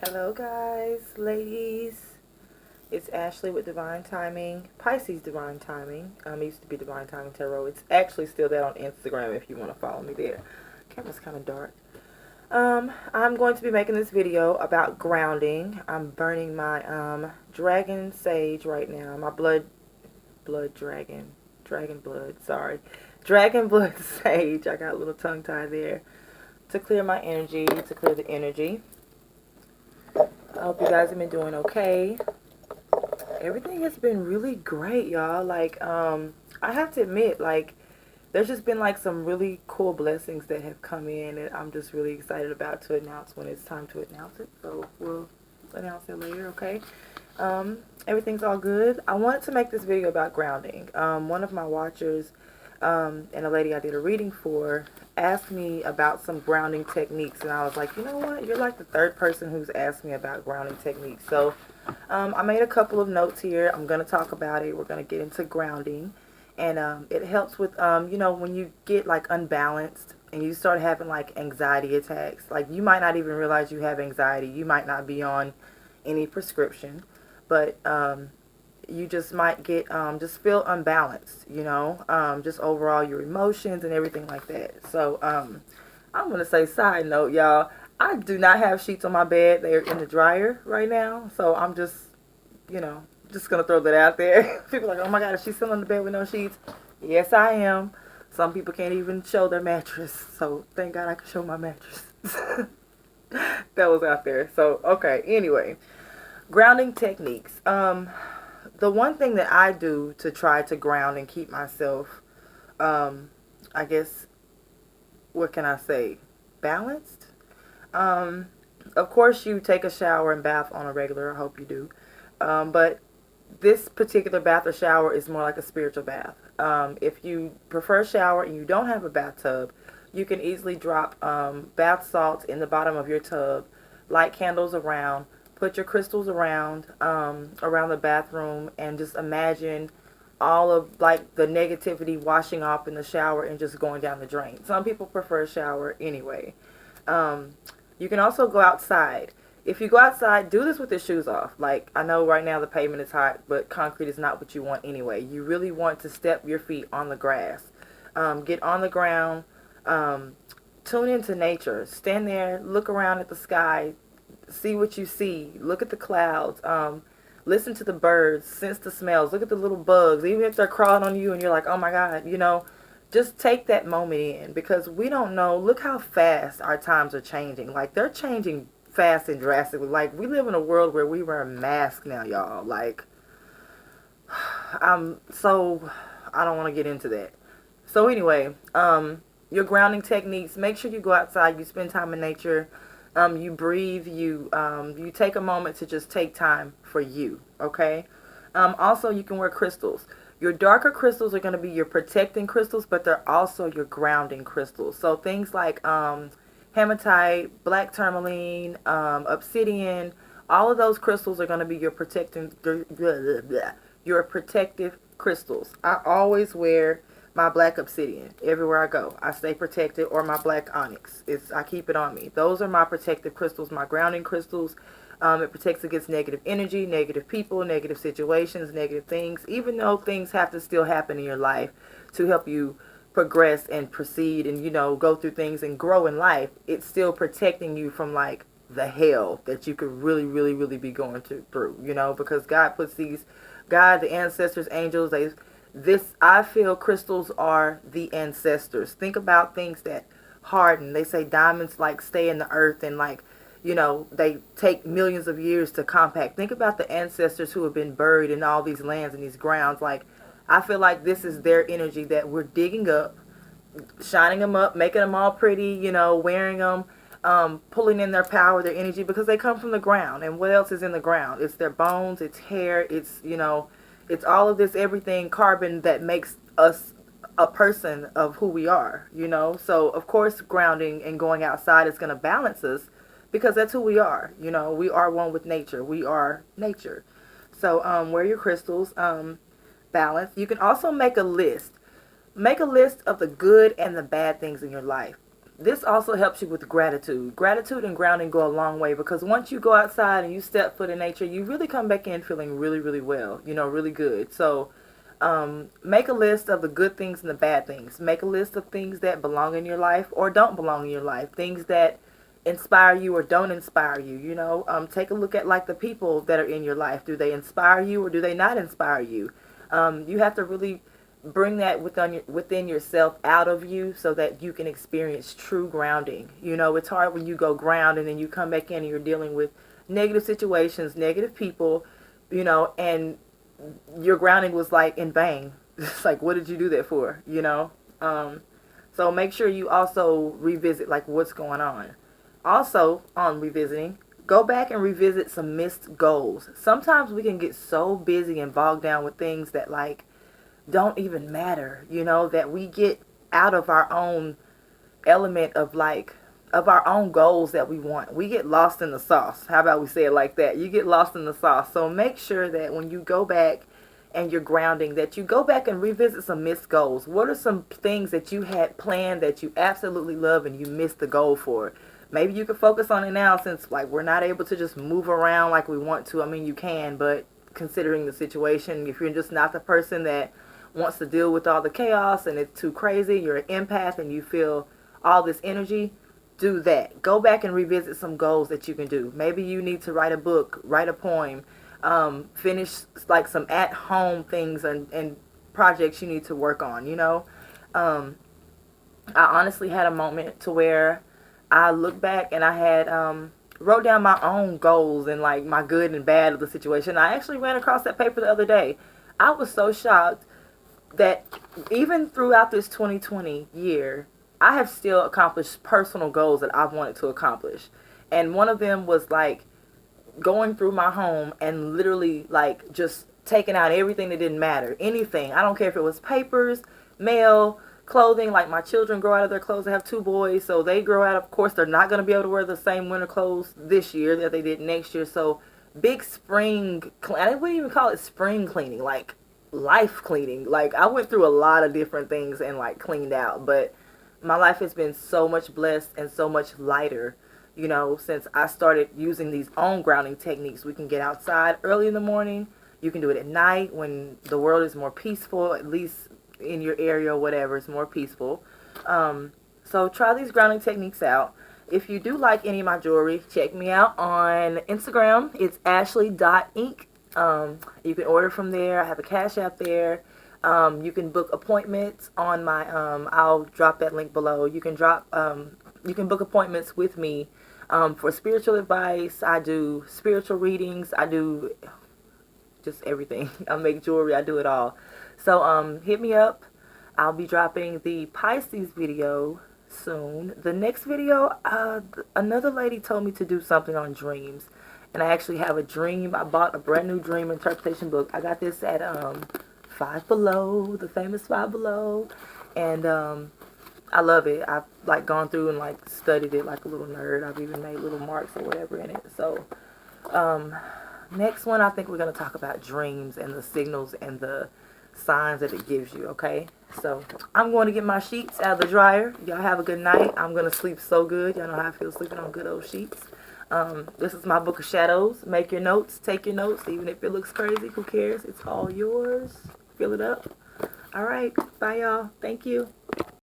Hello guys, ladies. It's Ashley with Divine Timing, Pisces Divine Timing. It used to be Divine Timing Tarot. It's actually still there on Instagram if you want to follow me there. Camera's kind of dark. I'm going to be making this video about grounding. I'm burning my dragon sage right now. My dragon blood, sorry. Dragon blood sage. I got a little tongue tie there to clear my energy, to clear the energy. I hope you guys have been doing okay. Everything has been really great, y'all. I have to admit, there's just been some really cool blessings that have come in, and I'm just really excited about to announce when it's time to announce it. So we'll announce it later, okay? Everything's all good. I wanted to make this video about grounding. One of my watchers, and a lady I did a reading for, asked me about some grounding techniques, and I was like, you know what? You're like the third person who's asked me about grounding techniques. So I made a couple of notes here. I'm going to talk about it. We're going to get into grounding. And it helps with, when you get unbalanced and you start having anxiety attacks. You might not even realize you have anxiety. You might not be on any prescription. But you just might get, just feel unbalanced, just overall your emotions and everything like that. So I'm going to say, side note, y'all, I do not have sheets on my bed. They're in the dryer right now. So I'm just, just going to throw that out there. People are like, oh my God, is she still on the bed with no sheets? Yes, I am. Some people can't even show their mattress. So thank God I can show my mattress. That was out there. So, okay. Anyway, grounding techniques. The one thing that I do to try to ground and keep myself, I guess, what can I say, balanced? Of course, you take a shower and bath on a regular. I hope you do. But this particular bath or shower is more like a spiritual bath. If you prefer shower and you don't have a bathtub, you can easily drop bath salts in the bottom of your tub, light candles around, put your crystals around the bathroom, and just imagine all of the negativity washing off in the shower and just going down the drain. Some people prefer shower anyway. You can also go outside. If you go outside, do this with your shoes off. I know right now the pavement is hot, but concrete is not what you want anyway. You really want to step your feet on the grass. Get on the ground. Tune into nature. Stand there, look around at the sky, see what you see. Look at the clouds. Listen to the birds, sense the smells. Look at the little bugs, even if they're crawling on you and you're like, oh my God, just take that moment in, because we don't know. Look how fast our times are changing. They're changing fast and drastically. We live in a world where we wear a mask now, y'all. I don't want to get into that. So anyway, your grounding techniques, make sure you go outside, you spend time in nature, you breathe, you take a moment to just take time for you, okay? Also, you can wear crystals. Your darker crystals are going to be your protecting crystals, but they're also your grounding crystals. So things like hematite, black tourmaline, obsidian, all of those crystals are going to be your your protective crystals. I always wear my black obsidian everywhere I go. I stay protected, or my black onyx. I keep it on me. Those are my protective crystals, my grounding crystals. It protects against negative energy, negative people, negative situations, negative things. Even though things have to still happen in your life to help you progress and proceed and, go through things and grow in life, it's still protecting you from the hell that you could really, really, really be going through, because God puts God, the ancestors, angels, I feel crystals are the ancestors. Think about things that harden. They say diamonds stay in the earth and they take millions of years to compact. Think about the ancestors who have been buried in all these lands and these grounds. I feel like this is their energy that we're digging up, shining them up, making them all pretty, wearing them, pulling in their power, their energy, because they come from the ground. And what else is in the ground? It's their bones, it's hair, it's, it's all of this, everything, carbon that makes us a person of who we are, So, of course, grounding and going outside is going to balance us, because that's who we are. We are one with nature. We are nature. So wear your crystals, balance. You can also make a list. Make a list of the good and the bad things in your life. this also helps you with gratitude. Gratitude and grounding go a long way, because once you go outside and you step foot in nature, you really come back in feeling really, really well, really good. So make a list of the good things and the bad things. Make a list of things that belong in your life or don't belong in your life. Things that inspire you or don't inspire you. Take a look at like the people that are in your life. Do they inspire you or do they not inspire you? You have to really bring that within yourself, out of you, so that you can experience true grounding. It's hard when you go ground and then you come back in and you're dealing with negative situations, negative people, and your grounding was like in vain. It's like, what did you do that for? So make sure you also revisit like what's going on. Also, on revisiting, go back and revisit some missed goals. Sometimes we can get so busy and bogged down with things that like don't even matter, that we get out of our own element of our own goals that we want. We get lost in the sauce. How about we say it like that? You get lost in the sauce. So make sure that when you go back and you're grounding, that you go back and revisit some missed goals. What are some things that you had planned that you absolutely love and you missed the goal for? Maybe you can focus on it now, since like we're not able to just move around like we want to. I mean, you can, but considering the situation, if you're just not the person that wants to deal with all the chaos and it's too crazy, you're an empath and you feel all this energy, do that. Go back and revisit some goals that you can do. Maybe you need to write a book, write a poem, finish like some at-home things and projects you need to work on. I honestly had a moment to where I looked back and I had wrote down my own goals and like my good and bad of the situation. I actually ran across that paper the other day. I was so shocked that even throughout this 2020 year, I have still accomplished personal goals that I've wanted to accomplish. And one of them was like going through my home and literally like just taking out everything that didn't matter. Anything. I don't care if it was papers, mail, clothing. Like my children grow out of their clothes. I have 2 boys, so they grow out. Of course, they're not going to be able to wear the same winter clothes this year that they did next year. So big spring, I wouldn't even call it spring cleaning, like life cleaning. Like I went through a lot of different things and like cleaned out, but my life has been so much blessed and so much lighter, since I started using these own grounding techniques. We can get outside early in the morning. You can do it at night when the world is more peaceful, at least in your area or whatever, it's more peaceful. So try these grounding techniques out. If you do like any of my jewelry, check me out on Instagram. It's ashley.inc. You can order from there. I have a Cash App there. You can book appointments on my, I'll drop that link below. You can book appointments with me, for spiritual advice. I do spiritual readings. I do just everything. I make jewelry. I do it all. So, hit me up. I'll be dropping the Pisces video soon. The next video, another lady told me to do something on dreams. And I actually have a dream. I bought a brand new dream interpretation book. I got this at, Five Below, the famous Five Below, and I love it. I've like gone through and like studied it like a little nerd. I've even made little marks or whatever in it. So next one, I think we're going to talk about dreams and the signals and the signs that it gives you. Okay, so I'm going to get my sheets out of the dryer. Y'all have a good night. I'm going to sleep so good. Y'all know how I feel sleeping on good old sheets. This is my book of shadows. Make your notes, take your notes, even if it looks crazy. Who cares? It's all yours. Fill it up. All right. Bye, y'all. Thank you.